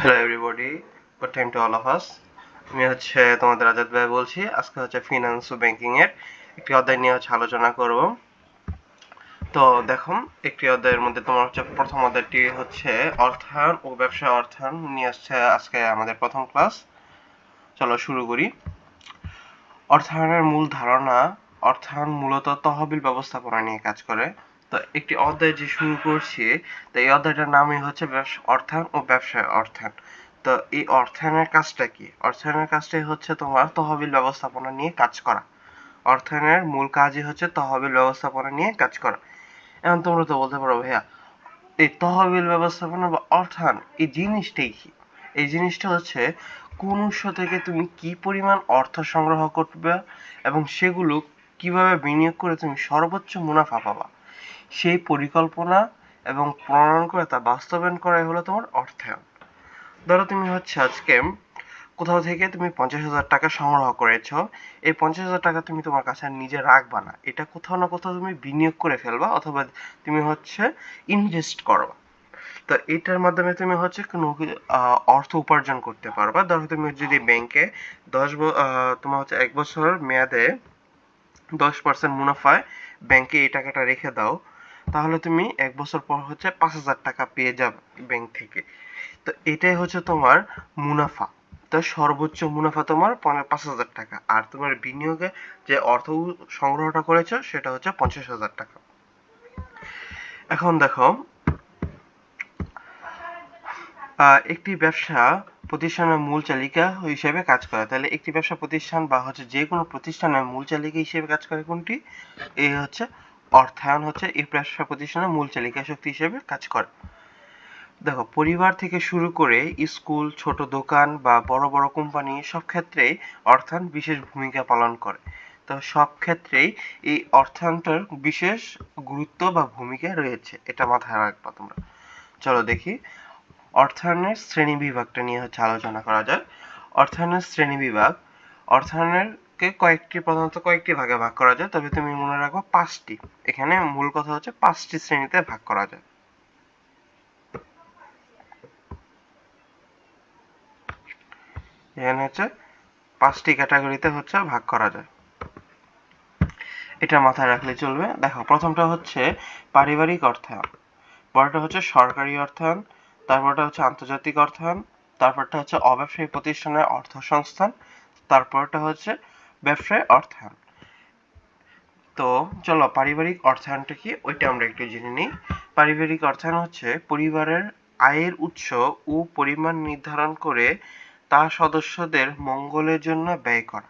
Hello everybody, good time to all of us. আমি তোমাদের আজাদ ভাই বলছি। আজকে ফিনান্স ও ব্যাংকিং এর একটি অধ্যায় নিয়ে আলোচনা করব। তো দেখো, একটি অধ্যায়ের মধ্যে তোমার প্রথম অধ্যায়টি অর্থায়ন ও ব্যবসা অর্থায়ন নিয়ে আজকে আমাদের প্রথম ক্লাস। চলো শুরু করি। অর্থায়নের মূল ধারণা। অর্থায়ন মূলত তহবিল ব্যবস্থাপনা নিয়ে কাজ করে। তো একটি অধ্যায় যে শুরু করছি, তো এই অধ্যায়টার নামই অর্থায়ন ও ব্যবসায় অর্থায়ন। তো এই অর্থায়নের কাজটা কি? অর্থায়নের কাজটাই তোমার তহবিল ব্যবস্থাপনা নিয়ে কাজ করা। অর্থায়নের মূল কাজই তহবিল ব্যবস্থাপনা নিয়ে কাজ করা। এখন তোমরা তো বলতে পারো, ভাইয়া এই তহবিল ব্যবস্থাপনা বা অর্থায়ন এই জিনিসটাই কি? এই জিনিসটা কোন উৎস থেকে তুমি কি পরিমাণ অর্থ সংগ্রহ করবে এবং সেগুলো কিভাবে বিনিয়োগ করে তুমি সর্বোচ্চ মুনাফা পাবা, সেই পরিকল্পনা এবং প্রণয়ন করে তা বাস্তবায়ন করাই হলো তোমার অর্থায়ন। ধরো তুমি আজকে কোথাও থেকে তুমি 50,000 টাকা সংগ্রহ করেছো। এই 50,000 টাকা তুমি তোমার কাছে নিজে রাখবা না, এটা কোথাও না কোথাও তুমি বিনিয়োগ করে ফেলবা, অথবা তুমি ইনভেস্ট করবা। তো এটার মাধ্যমে তুমি কোনো অর্থ উপার্জন করতে পারবা। ধরো তুমি যদি ব্যাংকে তোমার 1 বছর মেয়াদে 10% মুনাফায় ব্যাংকে এই টাকাটা রেখে দাও, তাহলে তুমি 1 বছর পর 5,000 টাকা পেয়ে যাবে ব্যাংক থেকে। তো এটাই তোমার মুনাফা। তো সর্বোচ্চ মুনাফা তোমার 5,000 টাকা, আর তোমার বিনিয়োগে যে অর্থ সংগ্রহটা করেছো সেটা 50,000 টাকা। এখন দেখো, একটি ব্যবসা প্রতিষ্ঠানের মূল চালিকা হিসেবে কাজ করে। তাহলে একটি ব্যবসা প্রতিষ্ঠান বা যে কোনো প্রতিষ্ঠানের মূল চালিকা হিসেবে কাজ করে কোনটি? এই অর্থায়ন এই ব্যবসা প্রতিষ্ঠানের মূল চালিকা শক্তি হিসেবে কাজ করে। দেখো, পরিবার থেকে শুরু করে স্কুল, ছোট দোকান বা বড় বড় কোম্পানি, সব ক্ষেত্রেই অর্থায়ন বিশেষ ভূমিকা পালন করে। তো সব ক্ষেত্রেই এই অর্থায়নটার বিশেষ গুরুত্ব বা ভূমিকা রয়েছে, এটা মাথায় রাখবা তোমরা। চলো দেখি অর্থায়নের শ্রেণী বিভাগটা নিয়ে আলোচনা করা যায়। অর্থায়নের শ্রেণী বিভাগ। অর্থায়নকে প্রধানত কয়েকটি ভাগে ভাগ করা যায়, তবে তুমি মনে রাখো 5টি। এখানে মূল কথা 5টি শ্রেণীতে ভাগ করা যায়। এখানে 5টি ক্যাটাগরিতে ভাগ করা যায়, এটা মাথায় রাখলে চলবে। দেখো, প্রথমটা পারিবারিক অর্থায়ন, পরেরটা সরকারি অর্থায়ন, তারপরটা আন্তর্জাতিক অর্থায়ন, তারপরটা অব্যবসায়ী প্রতিষ্ঠানের অর্থ সংস্থান, তারপরটা ব্যবসায় অর্থায়ন। তো চলো পারিবারিক অর্থায়নটা কি ওইটা আমরা একটু জেনে নিই। পারিবারিক অর্থায়ন পরিবারের আয়ের উৎস ও পরিমাণ নির্ধারণ করে তা সদস্যদের মঙ্গলের জন্য ব্যয় করা।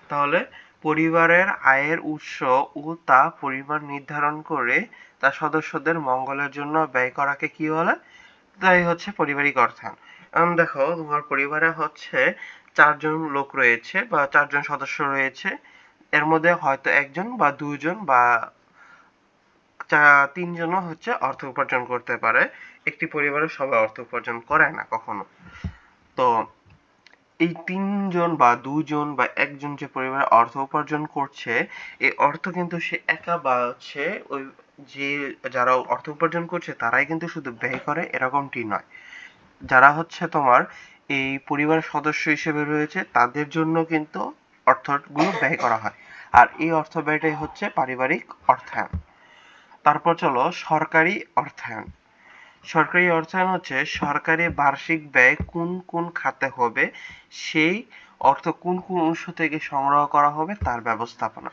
তাহলে পরিবারের আয়ের উৎস ও তা পরিমাণ নির্ধারণ করে তা সদস্যদের মঙ্গলের জন্য ব্যয় করাকে কি বলে? তাই পারিবারিক অর্থায়ন। এখন দেখো, তোমার পরিবারে 4জন লোক রয়েছে বা 4জন সদস্য রয়েছে। এর মধ্যে হয়তো 1জন বা 2জন বা 3জনও অর্থ উপার্জন করতে পারে। একটি পরিবারে সবাই অর্থ উপার্জন করে না কখনো। তো এই 3জন বা 2জন বা 1জন যে পরিবারে অর্থ উপার্জন করছে, এই অর্থ কিন্তু সে একা বা ওই যে যারা অর্থ উপার্জন করছে তারাই কিন্তু শুধু ব্যয় করে এরকমটি নয়। যারা তোমার এই পরিবারের সদস্য হিসেবে রয়েছে তাদের জন্য কিন্তু অর্থগুলো ব্যয় করা হয়, আর এই অর্থ ব্যয়টাই পারিবারিক অর্থায়ন। তারপর চলো সরকারি অর্থায়ন। সরকারি অর্থায়ন সরকারি বার্ষিক ব্যয় কোন কোন খাতে হবে, সেই অর্থ কোন কোন উৎস থেকে সংগ্রহ করা হবে তার ব্যবস্থাপনা।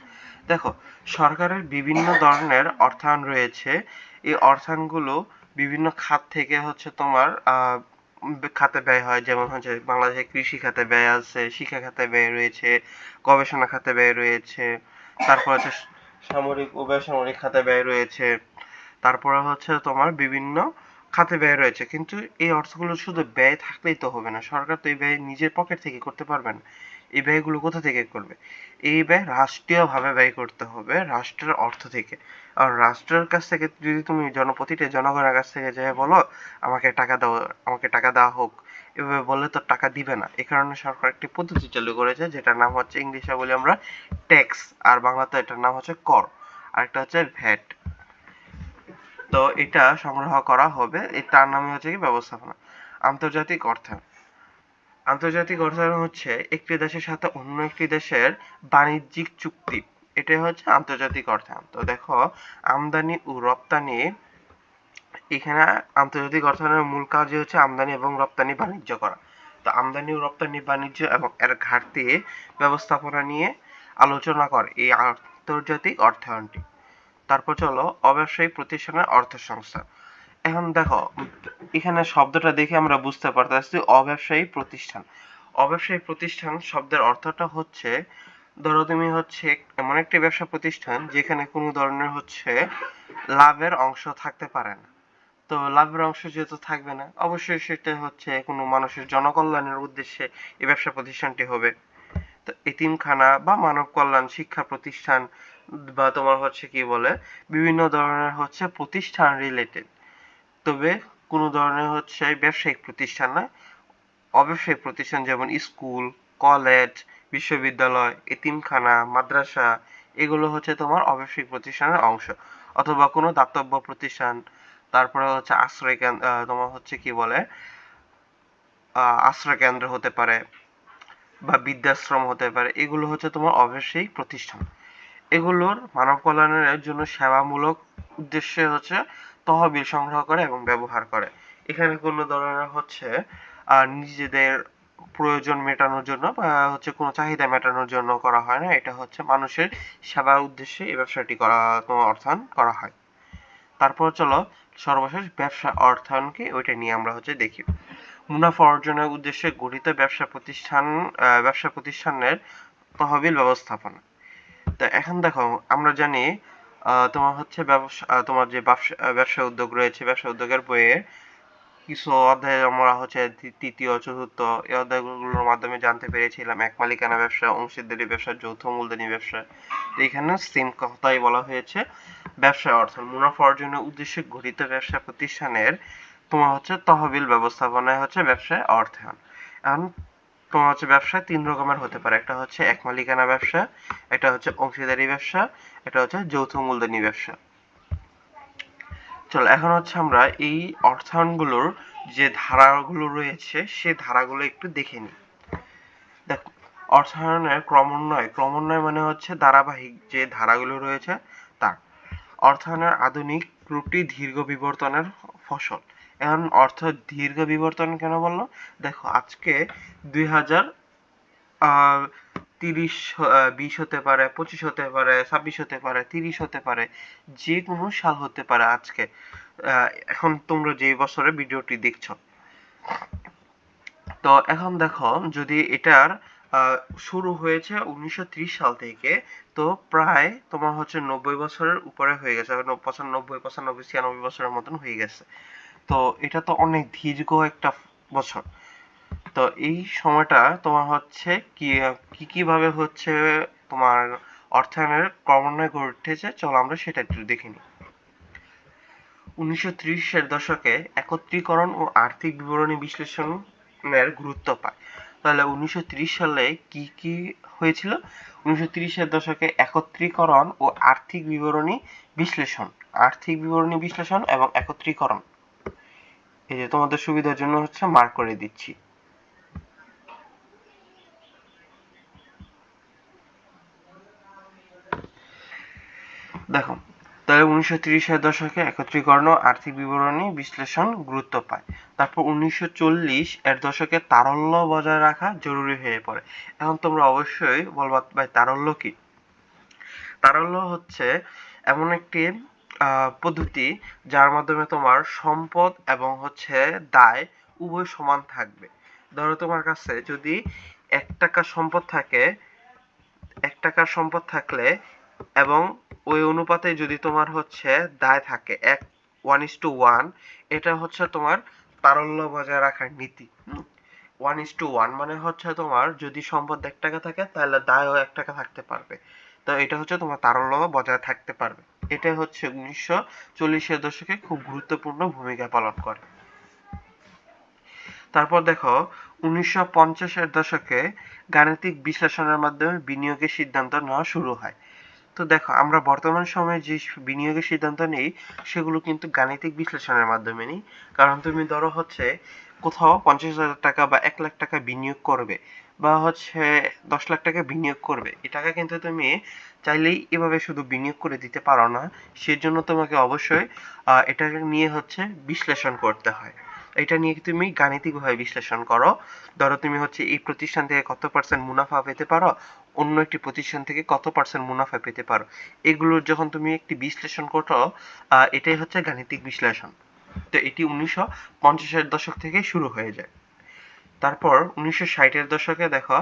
দেখো, সরকারের বিভিন্ন ধরনের অর্থায়ন রয়েছে। এই অর্থায়নগুলো বিভিন্ন খাত থেকে তোমার খাতে ব্যয় হয়। যেমন বাংলাদেশের কৃষি খাতে ব্যয় আছে, শিক্ষা খাতে ব্যয় রয়েছে, গবেষণা খাতে ব্যয় রয়েছে, তারপর সামরিক ও বেসামরিক খাতে ব্যয় রয়েছে, তারপরে তোমার বিভিন্ন খাতে ব্যয় রয়েছে। কিন্তু এই অর্থগুলো শুধু ব্যয় থাকলেই তো হবে না, সরকার তো এই ব্যয় নিজের পকেট থেকে করতে পারবে না। এই ব্যয়গুলো কোথা থেকে করবে? এই ব্যয় রাষ্ট্রীয়ভাবে ব্যয় করতে হবে, রাষ্ট্রের অর্থ থেকে। আর রাষ্ট্রের কাছ থেকে যদি তুমি প্রতিটা জনগণের কাছ থেকে যে বলো আমাকে টাকা দাও, আমাকে টাকা দেওয়া হোক, এভাবে বললে তো টাকা দিবে না। এই কারণে সরকার একটি পদ্ধতি চালু করেছে, যেটার নাম ইংলিশে বলি আমরা ট্যাক্স, আর বাংলাতে এটার নাম কর, আরেকটা ভ্যাট। তো এটা সংগ্রহ করা হবে, এটার নামে কি ব্যবস্থাপনা। আন্তর্জাতিক অর্থায়ন। আন্তর্জাতিক অর্থায়ন হচ্ছে একটি দেশের সাথে অন্য একটি দেশের বাণিজ্যিক চুক্তি, এটাই হচ্ছে আন্তর্জাতিক অর্থায়ন। তো দেখো, আমদানি ও রপ্তানি, এখানে আন্তর্জাতিক অর্থায়নের মূল কাজই হচ্ছে আমদানি এবং রপ্তানি বাণিজ্য করা। তো আমদানি ও রপ্তানি বাণিজ্য এবং এর ঘাটতি ব্যবস্থাপনা নিয়ে আলোচনা করে এই আন্তর্জাতিক অর্থায়নটি। তারপর চলো অব্যবসায়িক প্রতিষ্ঠানের অর্থ সংস্থান। এখন দেখো, এখানে শব্দটা দেখে আমরা বুঝতে পারতেছি অব্যবসায়ী প্রতিষ্ঠান। অব্যবসায়ী প্রতিষ্ঠান শব্দের অর্থটা হচ্ছে, ধরো তুমি হচ্ছে এমন একটি ব্যবসা প্রতিষ্ঠান যেখানে কোনো ধরনের হচ্ছে লাভের অংশ থাকতে পারে না। তো লাভের অংশ যেহেতু থাকবে না, অবশ্যই সেটা হচ্ছে কোনো মানুষের জনকল্যাণের উদ্দেশ্যে এই ব্যবসা প্রতিষ্ঠানটি হবে। তো এতিমখানা বা মানব কল্যাণ শিক্ষা প্রতিষ্ঠান বা তোমার হচ্ছে কি বলে বিভিন্ন ধরনের হচ্ছে প্রতিষ্ঠান রিলেটেড, তবে কোনো ধরনের হচ্ছে ব্যবসায়িক প্রতিষ্ঠান নয়। অব্যবসায়িক প্রতিষ্ঠান যেমন স্কুল, কলেজ, বিশ্ববিদ্যালয়, এতিমখানা, মাদ্রাসা, এগুলো হচ্ছে তোমার অব্যবসায়িক প্রতিষ্ঠানের অংশ। অথবা কোনো দাতব্য প্রতিষ্ঠান, তারপরে হচ্ছে আশ্রয় কেন্দ্র, তোমার হচ্ছে কি বলে আশ্রয় কেন্দ্র হতে পারে বা বৃদ্ধাশ্রম হতে পারে, এগুলো হচ্ছে তোমার অব্যবসায়িক প্রতিষ্ঠান। এগুলোর মানব কল্যাণের জন্য সেবামূলক উদ্দেশ্যে হচ্ছে তহবিল সংগ্রহ করে এবং ব্যবহার করে। এখানে কোনো ধরনের হচ্ছে নিজেদের প্রয়োজন মেটানোর জন্য বা হচ্ছে কোনো চাহিদা মেটানোর জন্য করা হয় না, এটা হচ্ছে মানুষের সেবার উদ্দেশ্যে এই ব্যবসাটি অর্থায়ন করা হয়। তারপর চলো সর্বশেষ ব্যবসা অর্থায়ন কি, ওইটা নিয়ে আমরা হচ্ছে দেখি। মুনাফা অর্জনের উদ্দেশ্যে গঠিত ব্যবসা প্রতিষ্ঠানের তহবিল ব্যবস্থাপনা। তো এখন দেখো, আমরা জানি তোমার হচ্ছে তোমার যে ব্যবসা উদ্যোগ রয়েছে, ব্যবসা উদ্যোগের বইয়ে কিছু অধ্যায়ে আমরা হচ্ছে তৃতীয়, চতুর্থ এই অধ্যায়গুলোর মাধ্যমে জানতে পেরেছিলাম এক মালিকানা ব্যবসা, অংশীদারি ব্যবসা, যৌথ মূলধনী ব্যবসা। এখানে সেম কথাই বলা হয়েছে, ব্যবসা অর্থায়ন মুনাফা অর্জনের উদ্দেশ্যে গঠিত ব্যবসা প্রতিষ্ঠানের তোমার হচ্ছে তহবিল ব্যবস্থাপনায় হচ্ছে ব্যবসায় অর্থায়ন। এখন তোমার হচ্ছে ব্যবসা তিন রকমের হতে পারে, একটা হচ্ছে এক মালিকানা ব্যবসা, একটা হচ্ছে অংশীদারি ব্যবসা, একটা হচ্ছে যৌথ মূলধনী ব্যবসা। চলো এখন হচ্ছে আমরা এই অর্থায়নগুলোর যে ধারাগুলো রয়েছে সে ধারাগুলো একটু দেখে নিই। দেখো, অর্থায়নের ক্রমান্বয় মানে হচ্ছে ধারাবাহিক যে ধারাগুলো রয়েছে তার। অর্থায়নের আধুনিক রূপটি দীর্ঘ বিবর্তনের ফসল। এখন অর্থ দীর্ঘ বিবর্তন কেন বললো? দেখো, আজকে 2030 20 হতে পারে, 25 হতে পারে, 26 হতে পারে, 30 হতে পারে, যে কোনো সাল হতে পারে আজকে। এখন তোমরা যে বছরে ভিডিওটি দেখছো, তো এখন দেখো যদি এটার শুরু হয়েছে 1930 সাল থেকে, তো প্রায় তোমার হচ্ছে 90 বছরের উপরে হয়ে গেছে, 95 95 96 বছরের মতন হয়ে গেছে। তো এটা তো অনেক দীর্ঘ একটা বছর। তো এই সময়টা তোমার হচ্ছে কিভাবে হচ্ছে তোমার অর্থায়নের ক্রমান্বয়ে গড়ে উঠেছে, চলো আমরা সেটা একটু দেখে নিই। 1930-এর দশকে একত্রীকরণ ও আর্থিক বিবরণী বিশ্লেষণের গুরুত্ব পায়। তাহলে 1930 সালে কি কি হয়েছিল? 1930-এর দশকে একত্রীকরণ ও আর্থিক বিবরণী বিশ্লেষণ এবং একত্রীকরণ, এই যে তোমাদের সুবিধার জন্য হচ্ছে মার্ক করে দিচ্ছি। দেখো, তাহলে 1930-এর দশকে একত্রীকরণ ও আর্থিক বিবরণী বিশ্লেষণ গুরুত্ব পায়। তারপর 1940 এর দশকে তারল্য বজায় রাখা জরুরি হয়ে পড়ে। এখন তোমরা অবশ্যই বলবা, ভাই তারল্য কি? তারল্য হচ্ছে এমন একটি পদ্ধতি যার মাধ্যমে তোমার সম্পদ এবং হচ্ছে দায় উভয় সমান থাকবে। ধরো তোমার কাছে যদি 1 টাকার সম্পদ থাকে, 1 টাকার সম্পদ থাকলে এবং ওই অনুপাতে যদি তোমার হচ্ছে দায় থাকে 1:1, এটা হচ্ছে তোমার তারল্য বজায় রাখার নীতি। 1:1 মানে হচ্ছে তোমার যদি সম্পদ 1 টাকা থাকে তাহলে দায়ও 1 টাকা থাকতে পারবে। তো এটা হচ্ছে তোমার তারল্য বজায় থাকতে পারবে। এটা হচ্ছে 1940-এর দশকে খুব গুরুত্বপূর্ণ ভূমিকা পালন করে। তারপর দেখো, 1950-এর দশকে গাণিতিক বিশ্লেষণের মাধ্যমে বিনিয়োগের সিদ্ধান্ত নেওয়া শুরু হয়। তো দেখো, আমরা বর্তমান সময়ে যে বিনিয়োগের সিদ্ধান্ত নেই সেগুলো কিন্তু গাণিতিক বিশ্লেষণের মাধ্যমে নেই। কারণ তুমি ধরো হচ্ছে কোথাও 50,000 টাকা বা 1 লাখ টাকা বিনিয়োগ করবে বা হচ্ছে 10 লাখ টাকা বিনিয়োগ করবে, এই টাকা কিন্তু তুমি চাইলেই এভাবে শুধু বিনিয়োগ করে দিতে পারো না। সেজন্য তোমাকে অবশ্যই এটাকে নিয়ে হচ্ছে বিশ্লেষণ করতে হয়। এটা নিয়ে তুমি গাণিতিকভাবে বিশ্লেষণ করো। ধরো তুমি হচ্ছে এই প্রতিষ্ঠান থেকে কত পার্সেন্ট মুনাফা পেতে পারো, অন্য একটি প্রতিষ্ঠান থেকে কত পার্সেন্ট মুনাফা পেতে পারো, এগুলোর যখন তুমি একটি বিশ্লেষণ করো, এটাই হচ্ছে গাণিতিক বিশ্লেষণ। তো এটি 1950-এর দশক থেকে শুরু হয়ে যায়। তারপর 1960-এর দশকে দেখো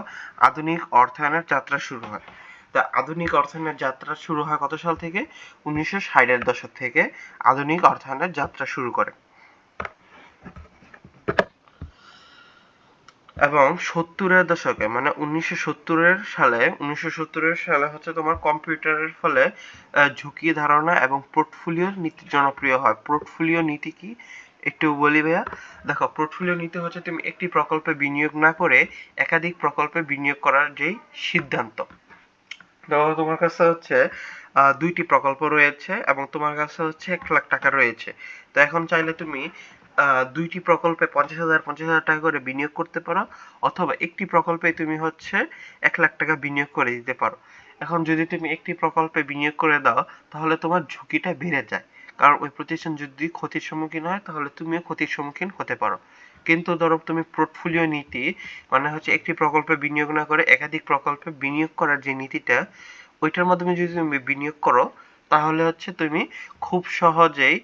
আধুনিক অর্থায়নের যাত্রা শুরু হয়। তা আধুনিক অর্থায়নের যাত্রা শুরু হয় কত সাল থেকে? 1960-এর দশক থেকে আধুনিক অর্থায়নের যাত্রা শুরু করে। এবং 70-এর দশকে মানে 1970-এর সালে হচ্ছে তোমার কম্পিউটারের ফলে ঝুঁকি ধারণা এবং পোর্টফোলিও নীতি জনপ্রিয় হয়। পোর্টফোলিও নীতি কি একটু বলি ভাইয়া। দেখো, পোর্টফোলিও নীতি হচ্ছে তুমি একটি প্রকল্পে বিনিয়োগ না করে একাধিক প্রকল্পে বিনিয়োগ করার যেই সিদ্ধান্ত। ধরো তোমার কাছে হচ্ছে 2টি প্রকল্প রয়েছে এবং তোমার কাছে হচ্ছে 1 লাখ টাকা রয়েছে। তো এখন চাইলে তুমি 2টি প্রকল্পে 50,000 টাকা করে বিনিয়োগ করতে পারো, অথবা একটি প্রকল্পে তুমি হচ্ছে 1 লাখ টাকা বিনিয়োগ করে দিতে পারো। এখন যদি তুমি একটি প্রকল্পে বিনিয়োগ করে দাও, তাহলে তোমার ঝুঁকিটা বেড়ে যায়, কারণ ওই প্রতিষ্ঠান যদি ক্ষতির সম্মুখীন হয় তাহলে তুমিও ক্ষতির সম্মুখীন হতে পারো। কিন্তু ধরো তুমি পোর্টফোলিও নীতি মানে হচ্ছে একটি প্রকল্পে বিনিয়োগ না করে একাধিক প্রকল্পে বিনিয়োগ করার যে নীতিটা, ওইটার মাধ্যমে যদি তুমি বিনিয়োগ করো, তাহলে হচ্ছে তুমি খুব সহজেই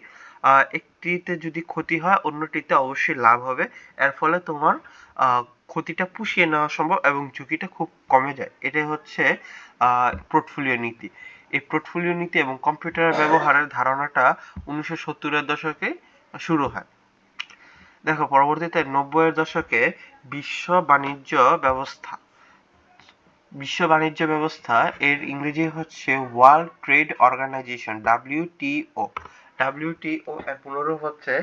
একটিতে যদি ক্ষতি হয় অন্যটিতে অবশ্যই লাভ হবে। এর ফলে তোমার ক্ষতিটা পুষিয়ে নেওয়া সম্ভব এবং ঝুঁকিটা খুব কমে যায়। এটাই হচ্ছে পোর্টফোলিও নীতি। এই পোর্টফোলিও নীতি এবং কম্পিউটার ব্যবহারের ধারণাটা 1970-এর দশকে শুরু হয়। দেখো, পরবর্তীতে 90-এর দশকে বিশ্ব বাণিজ্য ব্যবস্থা এর ইংরেজি হচ্ছে world trade organization, WTO। WTO এর পুনরূপ হচ্ছে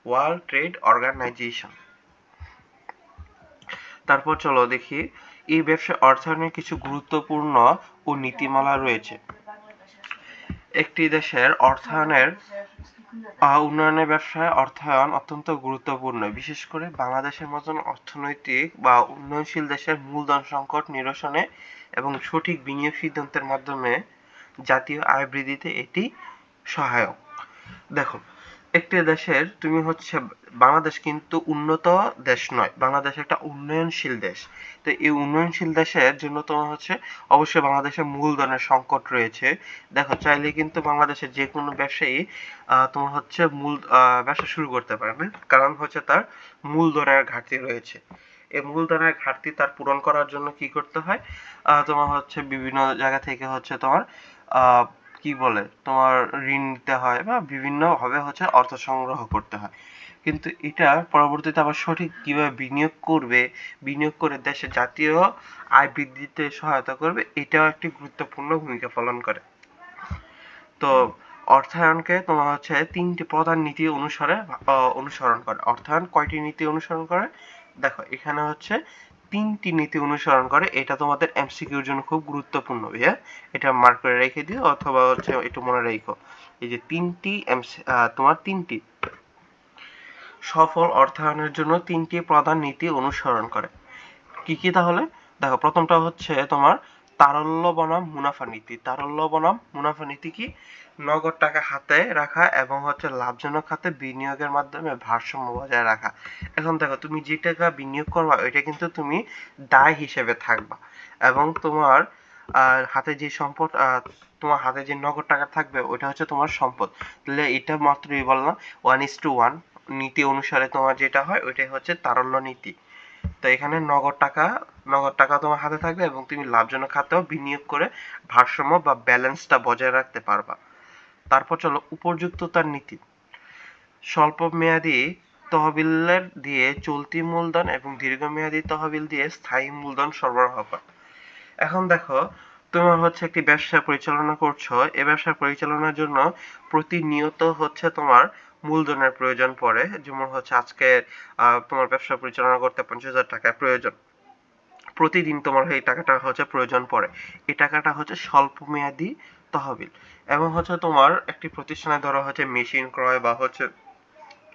ওয়ার্ল্ড ট্রেড অর্গানাইজেশন। তারপর চলো দেখি এই ব্যবসা অর্থায়নের কিছু গুরুত্বপূর্ণ ও নীতিমালা রয়েছে। একটি দেশের অর্থায়নের উন্নয়নের ব্যবসায় অর্থায়ন অত্যন্ত গুরুত্বপূর্ণ। বিশেষ করে বাংলাদেশের মতন অর্থনৈতিক বা উন্নয়নশীল দেশের মূলধন সংকট নিরসনে এবং সঠিক বিনিয়োগ সিদ্ধান্তের মাধ্যমে জাতীয় আয় বৃদ্ধিতে এটি সহায়ক। দেখো, একটি দেশের তুমি হচ্ছে বাংলাদেশ কিন্তু উন্নত দেশ নয়, বাংলাদেশ একটা উন্নয়নশীল দেশ। তো এই উন্নয়নশীল দেশের জন্য তোমার হচ্ছে অবশ্যই বাংলাদেশের মূলধনের সংকট রয়েছে। দেখো, চাইলে কিন্তু বাংলাদেশের যে কোনো ব্যবসায়ী তোমার হচ্ছে ব্যবসা শুরু করতে পারে না, কারণ হচ্ছে তার মূলধনের ঘাটতি রয়েছে। এই মূলধনের ঘাটতি তার পূরণ করার জন্য কি করতে হয়, তোমার হচ্ছে বিভিন্ন জায়গা থেকে হচ্ছে তোমার কি বলে তোমার ঋণ নিতে হয় বা বিভিন্ন ভাবে হচ্ছে অর্থ সংগ্রহ করতে হয়। কিন্তু এটা পরবর্তীতে আবার সঠিক কিভাবে বিনিয়োগ করবে, বিনিয়োগ করে দেশের জাতীয় আয় বৃদ্ধিতে সহায়তা করবে, এটাও একটি গুরুত্বপূর্ণ ভূমিকা পালন করে। তো অর্থায়নকে তোমার হচ্ছে 3টি প্রধান নীতি অনুসরণ করে। অর্থায়ন কয়টি নীতি অনুসরণ করে? দেখো, এখানে হচ্ছে 3টি নীতি অনুসরণ করে। এটা তোমাদের এমসিকিউর জন্য খুব গুরুত্বপূর্ণ ভাইয়া, এটা মার্ক করে রেখে দিও অথবা হচ্ছে একটু মনে রেখো। এই যে তোমার 3টি সফল অর্থায়নের জন্য 3টি প্রধান নীতি অনুসরণ করে। কি কি তাহলে? দেখো, প্রথমটা হচ্ছে তোমার তারল্য বনাম মুনাফা নীতি। তারল্য বনাম মুনাফা নীতি কি? নগদ টাকা হাতে রাখা এবং হচ্ছে লাভজনক খাতে বিনিয়োগের মাধ্যমে ভারসাম্য বজায় রাখা। এখন দেখো, তুমি যে টাকা বিনিয়োগ করবা ওইটা কিন্তু তুমি দায় হিসেবে থাকবা, এবং তোমার হাতে যে সম্পদ তোমার হাতে যে নগদ টাকা থাকবে ওইটা হচ্ছে তোমার সম্পদ। তাহলে এটা মাত্রই বললাম 1:1 নীতি অনুসারে তোমার যেটা হয় ওইটাই হচ্ছে তারল্য নীতি। তো এখানে নগদ টাকা তোমার হাতে থাকবে এবং তুমি লাভজনক খাতেও বিনিয়োগ করে ভারসাম্য বা ব্যালেন্সটা বজায় রাখতে পারবা। তারপর চলো উপযুক্ততার নীতি। স্বল্প মেয়াদী তহবিলের দিয়ে চলতি মূলধন এবং দীর্ঘমেয়াদী তহবিল দিয়ে স্থায়ী মূলধন সরবরাহ করা। এখন দেখো, তোমার হচ্ছে একটি ব্যবসা পরিচালনা করছো, এই ব্যবসা পরিচালনার জন্য প্রতিনিয়ত হচ্ছে তোমার মূলধনের প্রয়োজন পড়ে। যেমন হচ্ছে আজকে তোমার ব্যবসা পরিচালনা করতে 50,000 টাকা প্রয়োজন, প্রতিদিন তোমার এই টাকাটা হচ্ছে প্রয়োজন পড়ে। এই টাকাটা হচ্ছে স্বল্প মেয়াদী তহবিল। এবং হচ্ছে তোমার একটি প্রতিষ্ঠানে ধরো হচ্ছে মেশিন ক্রয় বা হচ্ছে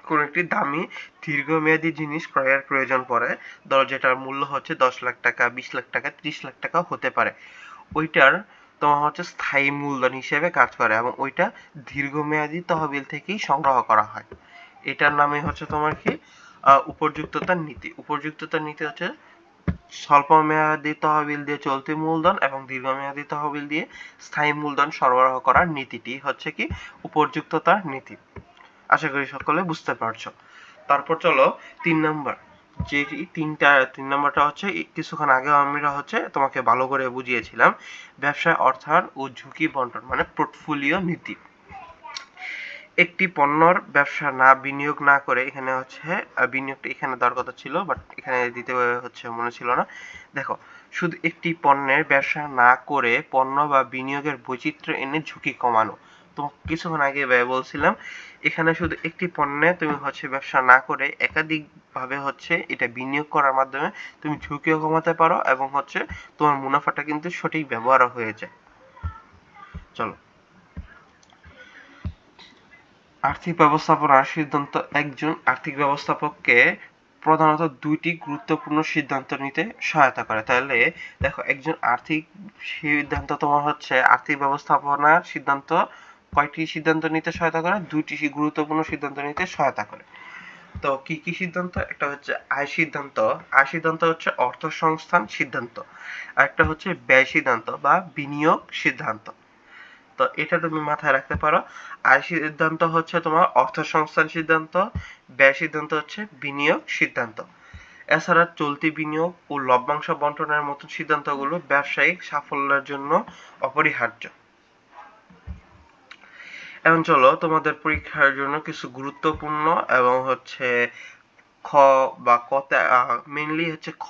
কোন একটি দামি দীর্ঘমেয়াদী জিনিস ক্রয়ের প্রয়োজন পড়ে, ধরো যেটার মূল্য হচ্ছে 10 লাখ টাকা, 20 লাখ টাকা, 30 লাখ টাকা হতে পারে, ওইটার তোমার হচ্ছে স্থায়ী মূলধন হিসেবে কাজ করে এবং ওইটা দীর্ঘমেয়াদী তহবিল থেকেই সংগ্রহ করা হয়। এটার নামে হচ্ছে তোমার কি উপযুক্ততার নীতি। উপযুক্ততার নীতি হচ্ছে স্বল্প মেয়াদী তহবিল দিয়ে চলতি মূলধন এবং দীর্ঘমেয়াদী তহবিল দিয়ে স্থায়ী মূলধন সরবরাহ করার নীতিটি হচ্ছে কি উপযুক্ততার নীতি। আশা করি সকলে বুঝতে পারছো। তারপর চলো 3 নাম্বার, যে তিন নাম্বারটা হচ্ছে কিছুক্ষণ আগে আমরা হচ্ছে তোমাকে ভালো করে বুঝিয়েছিলাম, ব্যবসায় অর্থায়ন ও ঝুঁকি বন্টন মানে পোর্টফোলিও নীতি। একটি পণ্যর ব্যবসা না বিনিয়োগ না করে, এখানে হচ্ছে বিনিয়োগটা এখানে দেওয়ার কথা ছিল বাট এখানে দিতে হচ্ছে মনে ছিল না। দেখো, শুধু একটি পণ্যের ব্যবসা না করে পণ্য বা বিনিয়োগের বৈচিত্র্য এনে ঝুঁকি কমানো। তো কিছুক্ষণ আগে বলছিলাম এখানে শুধু একটি পণ্যে তুমি হচ্ছে ব্যবসা না করে একাধিক ভাবে হচ্ছে এটা বিনিয়োগ করার মাধ্যমে তুমি ঝুঁকিও কমাতে পারো এবং হচ্ছে তোমার মুনাফাটা কিন্তু সঠিক ব্যবহার হয়ে যায়। চলো, আর্থিক ব্যবস্থাপনার সিদ্ধান্ত একজন আর্থিক ব্যবস্থাপককে প্রধানত দুইটি গুরুত্বপূর্ণ সিদ্ধান্ত নিতে সহায়তা করে। তাহলে দেখো, একজন আর্থিক সিদ্ধান্ত তোমার হচ্ছে আর্থিক ব্যবস্থাপনার সিদ্ধান্ত কয়টি সিদ্ধান্ত নিতে সহায়তা করে? দুইটি গুরুত্বপূর্ণ সিদ্ধান্ত নিতে সহায়তা করে। তো কি কি সিদ্ধান্ত? একটা হচ্ছে আয় সিদ্ধান্ত। আয় সিদ্ধান্ত হচ্ছে অর্থ সংস্থান সিদ্ধান্ত। আর একটা হচ্ছে ব্যয় সিদ্ধান্ত বা বিনিয়োগ সিদ্ধান্ত। তো এটা তুমি মাথায় রাখতে পারো। আয় সিদ্ধান্ত হচ্ছে তোমার অর্থ সংস্থান সিদ্ধান্ত, ব্যয় সিদ্ধান্ত হচ্ছে বিনিয়োগ সিদ্ধান্ত। এছাড়া চলতি বিনিয়োগ ও লভ্যাংশ বন্টনের মতো সিদ্ধান্তগুলো ব্যবসায়িক সাফল্যের জন্য অপরিহার্য। এখন চলো তোমাদের পরীক্ষার জন্য কিছু গুরুত্বপূর্ণ এবং হচ্ছে খ বা কতে মেইনলি হচ্ছে খ,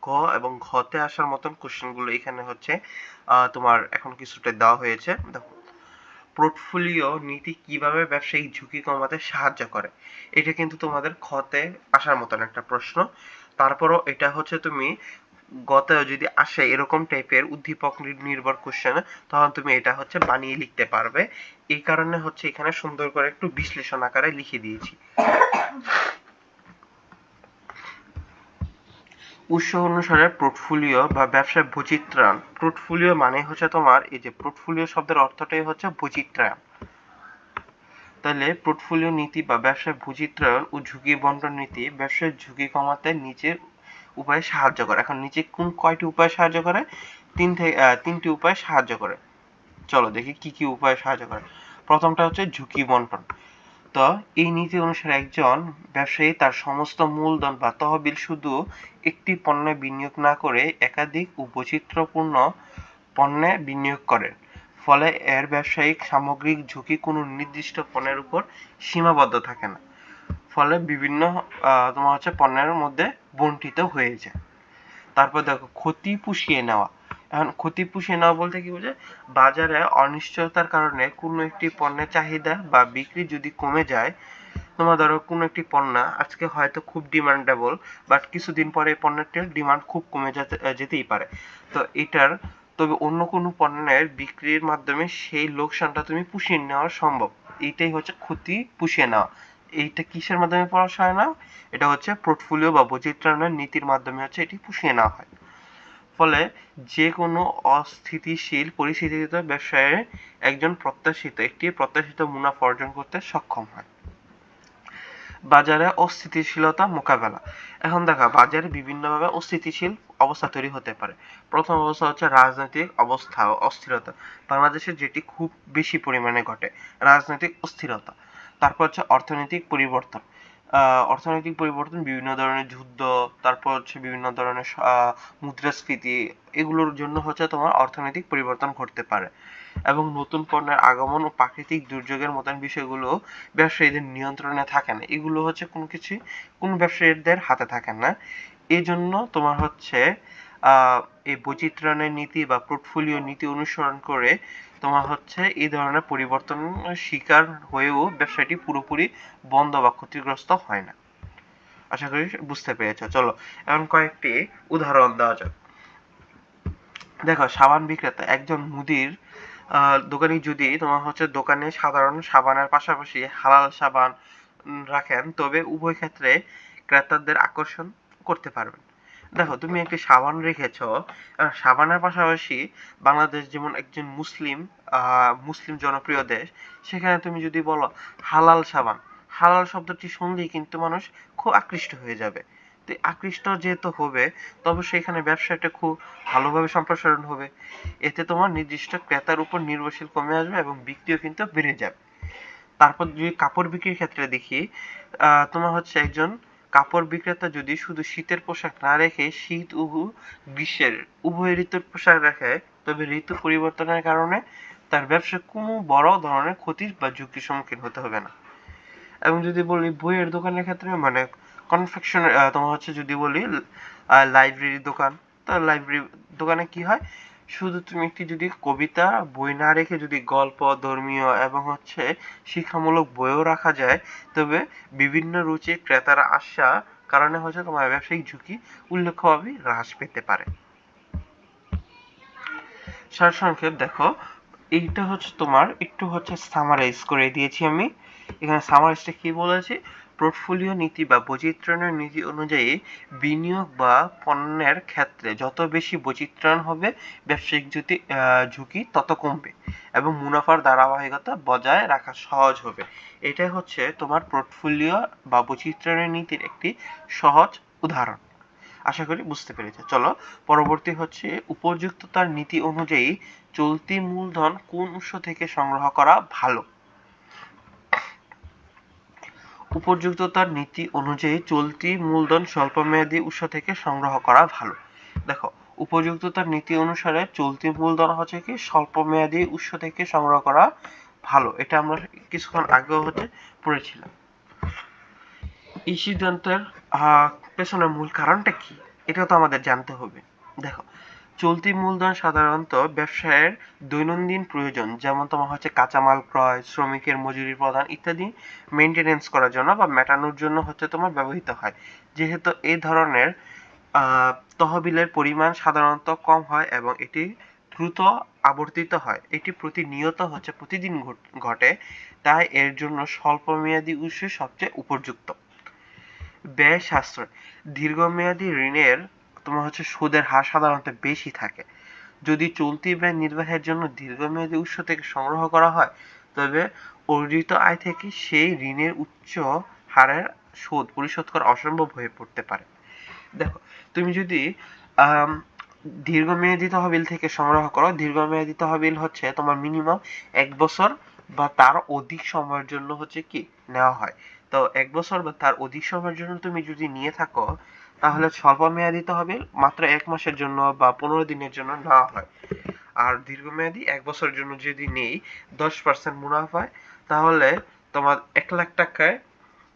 গ এবং ঘতে আসার মতন কোশ্চেনগুলো এখানে হচ্ছে তোমার এখন কিছুটা দেওয়া হয়েছে। দেখো, পোর্টফোলিও নীতি কিভাবে ব্যবসায়িক ঝুঁকি কমাতে সাহায্য করে, এটা কিন্তু তোমাদের খতে আসার মতন একটা প্রশ্ন। তারপরও এটা হচ্ছে তুমি গতে যদি আসে এরকম টাইপের উদ্দীপক নির্ভর কোশ্চেন, তখন তুমি এটা হচ্ছে বানিয়ে লিখতে পারবে। এই কারণে হচ্ছে এখানে সুন্দর করে একটু বিশ্লেষণ আকারে লিখে দিয়েছি। উৎস অনুসারে পোর্টফোলিও বা ব্যবসায় বৈচিত্র্যায়ন। পোর্টফোলিও মানে হচ্ছে তোমার এই যে পোর্টফোলিও শব্দের অর্থটাই হচ্ছে বৈচিত্র্যায়ন। তাহলে পোর্টফোলিও নীতি বা ব্যবসায় বৈচিত্র্যায়ন ও ঝুঁকি বন্টন নীতি ব্যবসায় ঝুঁকি কমাতে নিচের উপায়ে সাহায্য করে। এখন নিচে কোন কয়টি উপায় সাহায্য করে? তিনটি উপায় সাহায্য করে। চলো দেখি কি কি উপায় সাহায্য করে। প্রথমটা হচ্ছে ঝুঁকি বন্টন। তো এই নীতি অনুসারে একজন ব্যবসায়ী তার সমস্ত মূলধন বা তহবিল শুধু একটি পণ্যে বিনিয়োগ না করে একাধিক ও বৈচিত্র্যপূর্ণ পণ্যে বিনিয়োগ করেন। ফলে এর ব্যবসায়িক সামগ্রিক ঝুঁকি কোনো নির্দিষ্ট পণ্যের উপর সীমাবদ্ধ থাকে না। ফলে বিভিন্ন তোমার হচ্ছে পণ্যের মধ্যে বণ্টিত হয়ে যায়। তারপর দেখো, ক্ষতি পুষিয়ে নেওয়া। এখন ক্ষতি পুষিয়ে নেওয়া বলতে কি বোঝায়? বাজারে অনিশ্চয়তার কারণে কোনো একটি পণ্যের চাহিদা বা বিক্রি যদি কমে যায়, তোমার ধরো কোনো একটি পণ্য আজকে হয়তো খুব ডিমান্ডেবল, বাট কিছুদিন পরে এই পণ্যটির ডিমান্ড খুব কমে যেতেই পারে। তো এটার তবে অন্য কোনো পণ্যের বিক্রির মাধ্যমে সেই লোকসানটা তুমি পুষিয়ে নেওয়া সম্ভব। এইটাই হচ্ছে ক্ষতি পুষিয়ে নেওয়া। এইটা কিসের মাধ্যমে পড়াশোনা হয় না? এটা হচ্ছে পোর্টফোলিও বা বৈচিত্র্যায়নের নীতির মাধ্যমে হচ্ছে এটি পুষিয়ে নেওয়া হয়। ফলে যে কোনো অস্থিতিশীল পরিস্থিতিতে ব্যবসায়ে একটি প্রত্যাশিত মুনাফা অর্জন করতে সক্ষম হয়। বাজারে অস্থিতিশীলতা মোকাবেলা। এখন দেখো, বাজারে বিভিন্নভাবে অস্থিতিশীল অবস্থা তৈরি হতে পারে। প্রথম অবস্থা হচ্ছে রাজনৈতিক অবস্থা অস্থিরতা। বাংলাদেশে যেটি খুব বেশি পরিমাণে ঘটে, রাজনৈতিক অস্থিরতা। তারপর হচ্ছে অর্থনৈতিক পরিবর্তন। অর্থনৈতিক পরিবর্তন বিভিন্ন ধরনের যুদ্ধ, তারপর হচ্ছে বিভিন্ন ধরনের মুদ্রাস্ফীতি, এগুলোর জন্য হচ্ছে তোমার অর্থনৈতিক পরিবর্তন ঘটতে পারে। এবং নতুন পণ্যের আগমন ও প্রাকৃতিক দুর্যোগের মতন বিষয়গুলো ব্যবসায়ীদের নিয়ন্ত্রণে থাকে না। এগুলো হচ্ছে কোনো ব্যবসায়ীদের হাতে থাকে না। এই জন্য তোমার হচ্ছে এই বৈচিত্র্যায়নের নীতি বা পোর্টফোলিও নীতি অনুসরণ করে তোমার হচ্ছে এই ধরনের পরিবর্তন শিকার হয়েও ব্যবসাটি পুরোপুরি বন্ধ বা ক্ষতিগ্রস্ত হয় না। আশা করি বুঝতে পেরেছো। চলো এখন কয়েকটি উদাহরণ দেওয়া যাক। দেখো, সাবান বিক্রেতা একজন মুদির দোকানি যদি তোমার হচ্ছে দোকানে সাধারণ সাবানের পাশাপাশি হালাল সাবান, রাখেন তবে উভয় ক্ষেত্রে ক্রেতাদের আকর্ষণ করতে পারবেন। দেখো তুমি একটি সাবান রেখেছো, সাবানের পাশাপাশি বাংলাদেশ যেমন একজন মুসলিম জনপ্রিয় দেশ, সেখানে তুমি যদি বলো হালাল সাবান, হালাল শব্দটি শুনলেই কিন্তু মানুষ খুব আকৃষ্ট হয়ে যাবে। তো আকৃষ্ট যেহেতু হবে, তবে সেখানে ব্যবসাটা খুব ভালোভাবে সম্প্রসারণ হবে। এতে তোমার নির্দিষ্ট ক্রেতার উপর নির্ভরশীল কমে আসবে এবং বিক্রিও কিন্তু বেড়ে যাবে। তারপর যদি কাপড় বিক্রির ক্ষেত্রে দেখি, তোমার হচ্ছে একজন কাপড় বিক্রেতা যদি শুধু শীতের পোশাক না রেখে শীত ও গ্রীষ্মের উভয় ঋতুর পোশাক রাখে, তবে ঋতু পরিবর্তনের কারণে তার ব্যবসায় কোনো বড় ধরনের ক্ষতির বা ঝুঁকির সম্মুখীন হতে হবে না। এবং যদি বলি বইয়ের দোকানের ক্ষেত্রে, মানে কনফেকশন, তোমার হচ্ছে যদি বলি লাইব্রেরি দোকান, তো লাইব্রেরি দোকানে কি হয়, শুধু তুমি একটি যদি কবিতা বই না রেখে যদি গল্প, ধর্মীয় এবং হচ্ছে শিক্ষামূলক বইও রাখা যায়, তবে বিভিন্ন রুচির ক্রেতারা আসা কারণে হচ্ছে তোমার ব্যবসায়িক ঝুঁকি উল্লেখ্যভাবে হ্রাস পেতে পারে। সারসংক্ষেপ দেখো, এইটা হচ্ছে তোমার একটু হচ্ছে সামারাইজ করে দিয়েছি আমি। এখানে সামারাইজটা কি বলেছি, পোর্টফোলিও নীতি বা বৈচিত্র্যায়নের নীতি অনুযায়ী বিনিয়োগ বা পণ্যের ক্ষেত্রে যত বেশি বৈচিত্র্যায়ন হবে, ব্যবসায়িক ঝুঁকি তত কমবে এবং মুনাফার ধারাবাহিকতা বজায় রাখা সহজ হবে। এটাই হচ্ছে তোমার পোর্টফোলিও বা বৈচিত্র্যায়নের নীতির একটি সহজ উদাহরণ। আশা করি বুঝতে পেরেছো। চলো পরবর্তী হচ্ছে উপযুক্ততার নীতি অনুযায়ী চলতি মূলধন কোন উৎস থেকে সংগ্রহ করা ভালো। উপযুক্ততার নীতি অনুযায়ী চলতি মূলধন স্বল্পমেয়াদী উৎস থেকে সংগ্রহ করা ভালো। দেখো, উপযুক্ততার নীতি অনুসারে চলতি মূলধন হচ্ছে কি স্বল্পমেয়াদী উৎস থেকে সংগ্রহ করা ভালো। এটা আমরা কিছুক্ষণ আগেও হচ্ছে পড়েছিলাম। এই সিদ্ধান্তের পেছনের মূল কারণটা কি, এটা তো আমাদের জানতে হবে। দেখো, চলতি মূলধন সাধারণত ব্যবসায়ের দৈনন্দিন প্রয়োজন, যেমন তোমার হচ্ছে কাঁচামাল ক্রয়, শ্রমিকের মজুরি প্রদান ইত্যাদি মেনটেনেন্স করার জন্য বা মেটানোর জন্য হচ্ছে তোমার ব্যবহৃত হয়। যেহেতু এই ধরনের তহবিলের পরিমাণ সাধারণত কম হয় এবং এটি দ্রুত আবর্তিত হয়, এটি প্রতিনিয়ত হচ্ছে প্রতিদিন ঘটে, তাই এর জন্য স্বল্পমেয়াদী উৎস সবচেয়ে উপযুক্ত। ব্যয় সাশ্রয়, দীর্ঘমেয়াদী ঋণের তোমার হচ্ছে সুদের হার সাধারণত বেশি থাকে। যদি চলতি ব্যয় নির্বাহের জন্য দীর্ঘমেয়াদী উৎস থেকে সংগ্রহ করা হয়, তবে অর্জিত আয় থেকে সেই ঋণের উচ্চ হারের সুদ পরিশোধ করা অসম্ভব হয়ে পড়তে পারে। দেখো, তুমি যদি দীর্ঘমেয়াদী তহবিল থেকে সংগ্রহ করো, দীর্ঘমেয়াদী তহবিল হচ্ছে তোমার মিনিমাম 1 বছর বা তার অধিক সময়ের জন্য হচ্ছে কি নেওয়া হয়। তো 1 বছর বা তার অধিক সময়ের জন্য তুমি যদি নিয়ে থাকো, তাহলে স্বল্প মেয়াদী তহবিল মাত্র 1 মাসের জন্য বা 15 দিনের জন্য নেওয়া হয়। আর দীর্ঘমেয়াদী 1 বছরের জন্য যদি নেই 10% মুনাফায়, তাহলে তোমার 1 লাখ টাকায়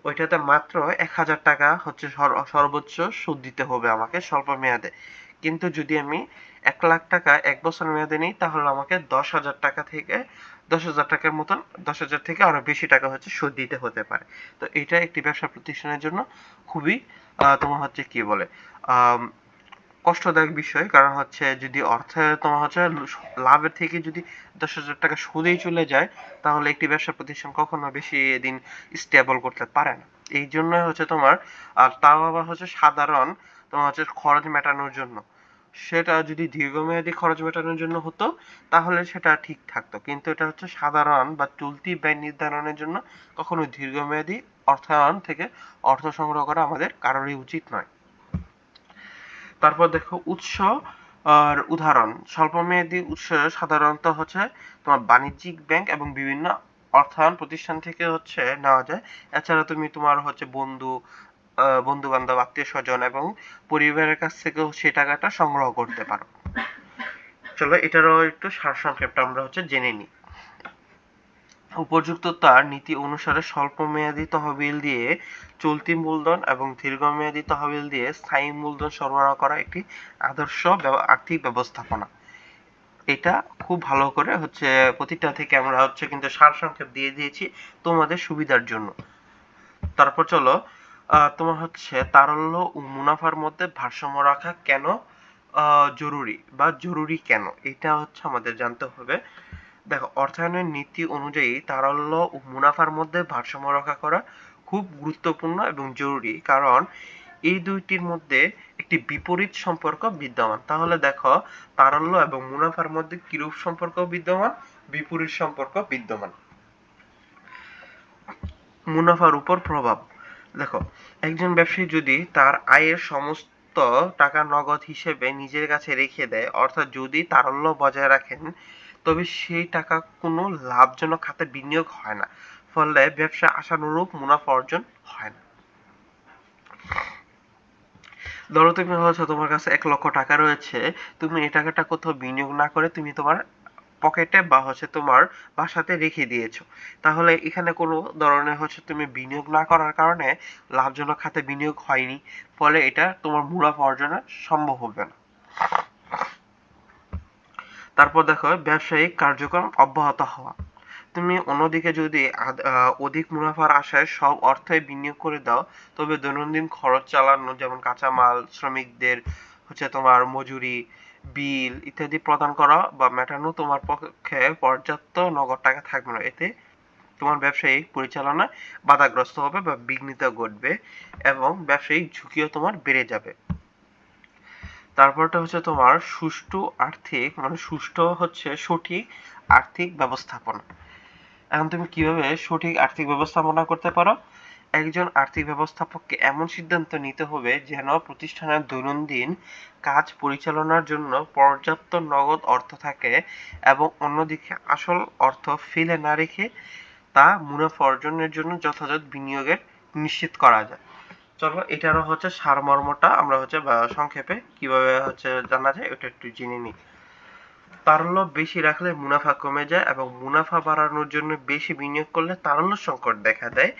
ওইটাতে মাত্র 1,000 টাকা হচ্ছে সর্বোচ্চ সুদ দিতে হবে আমাকে স্বল্প মেয়াদে। কিন্তু যদি আমি 1 লাখ টাকা 1 বছর মেয়াদে নিই, তাহলে আমাকে 10,000 টাকা থেকে 10,000 টাকার মতন 10,000 থেকে আরো বেশি টাকা হচ্ছে সুদ দিতে হতে পারে। তো এটা একটি ব্যবসা প্রতিষ্ঠানের জন্য খুবই তোমার হচ্ছে কি বলে কষ্টদায়ক বিষয়। কারণ হচ্ছে যদি অর্থে তোমার হচ্ছে লাভের থেকে যদি 10,000 টাকা সুদেই চলে যায়, তাহলে একটি ব্যবসা প্রতিষ্ঠান কখনো বেশি দিন স্টেবল করতে পারে না। এই জন্য হচ্ছে তোমার, আর তাও আবার হচ্ছে সাধারণ তোমার হচ্ছে খরচ মেটানোর জন্য। সেটা যদি দীর্ঘমেয়াদী খরচ মেটানোর জন্য হতো, তাহলে সেটা ঠিক থাকতো, কিন্তু এটা হচ্ছে সাধারণ বা চলতি ব্যয় নির্ধারণের জন্য। কখনো দীর্ঘমেয়াদী অর্থায়ন থেকে অর্থ সংগ্রহ করা আমাদের কারোরই উচিত নয়। তারপর দেখো উৎস আর উদাহরণ। স্বল্পমেয়াদী উৎস সাধারণত হচ্ছে তোমার বাণিজ্যিক ব্যাংক এবং বিভিন্ন অর্থায়ন প্রতিষ্ঠান থেকে হচ্ছে নেওয়া যায়। এছাড়া তুমি তোমার হচ্ছে বন্ধু বান্ধব, আত্মীয় স্বজন এবং পরিবারের কাছ থেকেও সেই টাকাটা সংগ্রহ করতে পারো। চলো এটারও একটু সারসংক্ষেপটা আমরা হচ্ছে জেনে নিই। উপযুক্ততার নীতি অনুসারে স্বল্পমেয়াদী তহবিল দিয়ে চলতি মূলধন এবং দীর্ঘমেয়াদী তহবিল দিয়ে স্থায়ী মূলধন সরবরাহ করা একটি আদর্শ আর্থিক ব্যবস্থাপনা। এটা খুব ভালো করে হচ্ছে প্রতিটা থেকে আমরা হচ্ছে কিন্তু সারসংক্ষেপ দিয়ে দিয়েছি তোমাদের সুবিধার জন্য। তারপর চলো তোমার হচ্ছে তারল্য ও মুনাফার মধ্যে ভারসাম্য রাখা কেন জরুরি বা জরুরি কেন, এটা হচ্ছে আমাদের জানতে হবে। দেখো, অর্থায়নের নীতি অনুযায়ী তারল্য ও মুনাফার মধ্যে ভারসাম্য রক্ষা করা খুব গুরুত্বপূর্ণ এবং জরুরি, কারণ এই দুইটির মধ্যে একটি বিপরীত সম্পর্ক বিদ্যমান। তাহলে দেখো তারল্য এবং মুনাফার মধ্যে কিরূপ সম্পর্ক বিদ্যমান? বিপরীত সম্পর্ক বিদ্যমান। মুনাফার উপর প্রভাব। দেখো, একজন ব্যবসায়ী যদি তার আয়ের সমস্ত টাকা নগদ হিসেবে নিজের কাছে রেখে দেয়, অর্থাৎ যদি তারল্য বজায় রাখেন, তবে সেই টাকা কোনো লাভজনক খাতে বিনিয়োগ হয় না, ফলে ব্যবসা আশানুরূপ মুনাফা অর্জন হয় না। ধরো তুমি হচ্ছে তোমার কাছে 1 লক্ষ টাকা রয়েছে, তুমি এই টাকাটা কোথাও বিনিয়োগ না করে তুমি তোমার পকেটে বা হচ্ছে তোমার বাসাতে রেখে দিয়েছো, তাহলে এখানে কোনো ধরনের হচ্ছে তুমি বিনিয়োগ না করার কারণে লাভজনক খাতে বিনিয়োগ হয়নি, ফলে এটা তোমার মুনাফা অর্জনে সম্ভব হবে না। তারপর দেখো ব্যবসায়িক কার্যক্রম অব্যাহত হওয়া। তুমি অন্যদিকে যদি অধিক মুনাফার আশায় সব অর্থই বিনিয়োগ করে দাও, তবে দৈনন্দিন খরচ চালানো, যেমন কাঁচামাল, শ্রমিকদের হচ্ছে তোমার মজুরি, বিল ইত্যাদি প্রদান করা বা মেটানো তোমার পক্ষে পর্যাপ্ত নগদ টাকা থাকবে না। এতে তোমার ব্যবসায়িক পরিচালনায় বাধাগ্রস্ত হবে বা বিঘ্নিত ঘটবে এবং ব্যবসায়িক ঝুঁকিও তোমার বেড়ে যাবে। তারপরটা হচ্ছে তোমার সুষ্ঠু আর্থিক, মানে সুষ্ঠু হচ্ছে সঠিক আর্থিক ব্যবস্থাপনা। এখন তুমি কিভাবে সঠিক আর্থিক ব্যবস্থাপনা করতে পারো? একজন আর্থিক ব্যবস্থাপককে এমন সিদ্ধান্ত নিতে হবে যেন প্রতিষ্ঠানের দৈনন্দিন কাজ পরিচালনার জন্য পর্যাপ্ত নগদ অর্থ থাকে এবং অন্যদিকে আসল অর্থ ফেলে না রেখে তা মুনাফা অর্জনের জন্য যথাযথ বিনিয়োগের নিশ্চিত করা যায়। চলো এটারও হচ্ছে সারমর্মটা আমরা হচ্ছে সংক্ষেপে কিভাবে হচ্ছে জানা যায় ওটা একটু জেনে নিই। তারল্য বেশি রাখলে মুনাফা কমে যায় এবং মুনাফা বাড়ানোর জন্য বেশি বিনিয়োগ করলে তারল্য সংকট দেখা দেয়।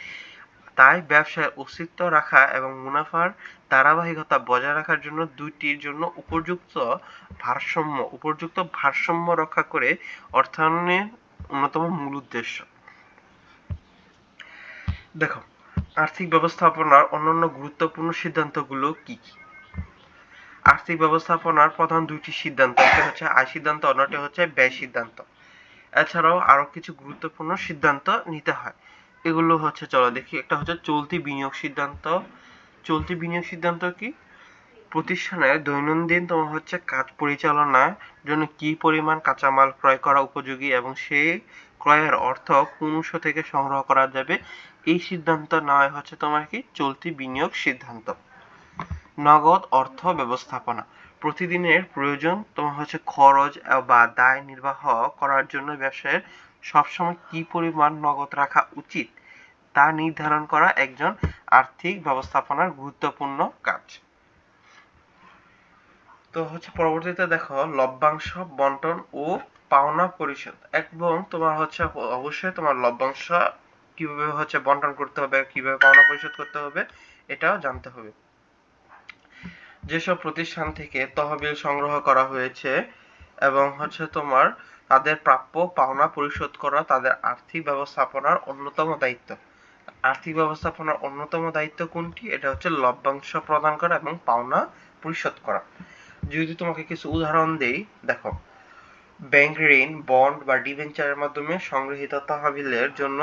তাই ব্যবসায় অস্তিত্ব রাখা এবং মুনাফার ধারাবাহিকতা বজায় রাখার জন্য দুইটির জন্য উপযুক্ত ভারসাম্য রক্ষা করে অর্থায়নের অন্যতম মূল উদ্দেশ্য। দেখো, আর্থিক ব্যবস্থাপনার অন্যান্য গুরুত্বপূর্ণ সিদ্ধান্তগুলো কি কি? আর্থিক ব্যবস্থাপনার প্রধান দুইটি সিদ্ধান্ত, একটা হচ্ছে আয় সিদ্ধান্ত, অন্যটি হচ্ছে ব্যয় সিদ্ধান্ত। এছাড়াও আরো কিছু গুরুত্বপূর্ণ সিদ্ধান্ত নিতে হয়। এগুলো হচ্ছে, চলো দেখি। একটা হচ্ছে চলতি বিনিয়োগ সিদ্ধান্ত। চলতি বিনিয়োগ সিদ্ধান্ত কি? প্রতিষ্ঠানের দৈনন্দিন তোমার হচ্ছে কাজ পরিচালনার জন্য কি পরিমাণ কাঁচামাল ক্রয় করা উপযোগী এবং সেই ক্রয়ের অর্থ কোন উৎস থেকে সংগ্রহ করা যাবে, এই সিদ্ধান্ত নেওয়া হচ্ছে তোমার কি চলতি বিনিয়োগ সিদ্ধান্ত। নগদ অর্থ ব্যবস্থাপনা। প্রতিদিনের প্রয়োজন তোমার হচ্ছে খরচ বা দায় নির্বাহ করার জন্য ব্যবসায়ের সবসময় কি পরিমাণ নগদ রাখা উচিত তা নির্ধারণ করা একজন আর্থিক ব্যবস্থাপনার গুরুত্বপূর্ণ কাজ। তো হচ্ছে পরবর্তীতে দেখো লভ্যাংশ বন্টন ও পাওনা পরিশোধ। এবং তোমার হচ্ছে অবশ্যই তোমার লভ্যাংশ কিভাবে হচ্ছে বন্টন করতে হবে, কিভাবে পাওনা পরিশোধ করতে হবে এটাও জানতে হবে। যেসব প্রতিষ্ঠান থেকে তহবিল সংগ্রহ করা হয়েছে এবং হচ্ছে তোমার তাদের প্রাপ্য পাওনা পরিশোধ করা তাদের আর্থিক ব্যবস্থাপনার অন্যতম দায়িত্ব। আর্থিক ব্যবস্থাপনার অন্যতম দায়িত্ব কোনটি? এটা হচ্ছে লভ্যাংশ প্রদান করা এবং পাওনা পরিশোধ করা। যদি তোমাকে কিছু উদাহরণ দেই, দেখো, ব্যাংক ঋণ, বন্ড বা ডিবেঞ্চারের মাধ্যমে সংগৃহীত তহবিলের জন্য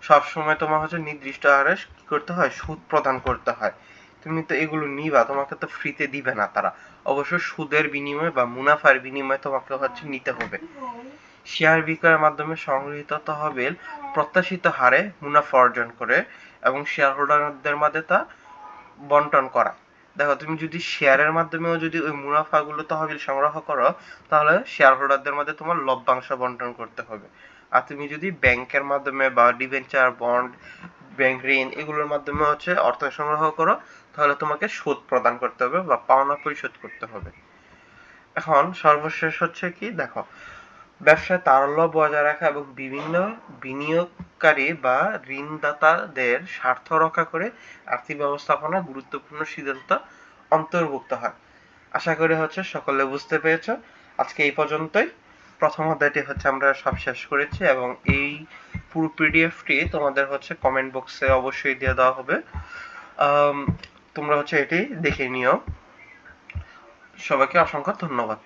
সবসময় তোমার হচ্ছে নির্দিষ্ট হারে কি করতে হয়? সুদ প্রদান করতে হয়। তুমি তো এগুলো নিবা, তোমাকে তো ফ্রিতে দিবে না তারা, অবশ্য সুদের বিনিময়ে বা মুনাফার বিনিময়ে তোমাকে হচ্ছে নিতে হবে। শেয়ার বিক্রয়ের মাধ্যমে সংগৃহীত তহবিল প্রত্যাশিত হারে মুনাফা অর্জন করে এবং শেয়ার হোল্ডারদের মাঝে তা বন্টন করা। দেখো, তুমি যদি শেয়ারের মাধ্যমেও যদি ওই মুনাফাগুলো তহবিল সংগ্রহ করো, তাহলে শেয়ার হোল্ডারদের মধ্যে তোমার লভ্যাংশ বন্টন করতে হবে। আর তুমি যদি ব্যাংকের মাধ্যমে বা ডিবেঞ্চার, বন্ড, ব্যাংক ঋণ এগুলোর মাধ্যমে হচ্ছে অর্থ সংগ্রহ করো, তাহলে তোমাকে সুদ প্রদান করতে হবে বা পাওনা পরিশোধ করতে হবে। এখন সর্বশেষ হচ্ছে কি, দেখো, ব্যবসায় তারল্য বজায় রাখা এবং বিভিন্ন বিনিয়োগকারী বা ঋণদাতাদের স্বার্থ রক্ষা করে আর্থিক ব্যবস্থাপনা গুরুত্বপূর্ণ সিদ্ধান্ত অন্তর্ভুক্ত হয়। আশা করি হচ্ছে সকলে বুঝতে পেরেছ। আজকে এই পর্যন্তই। প্রথম অধ্যায়টি হচ্ছে আমরা সব শেষ করেছি এবং এই পুরো পিডিএফটি তোমাদের হচ্ছে কমেন্ট বক্সে অবশ্যই দিয়ে দেওয়া হবে। তোমরা হচ্ছে এটি দেখে নিও। সবাইকে অসংখ্য ধন্যবাদ।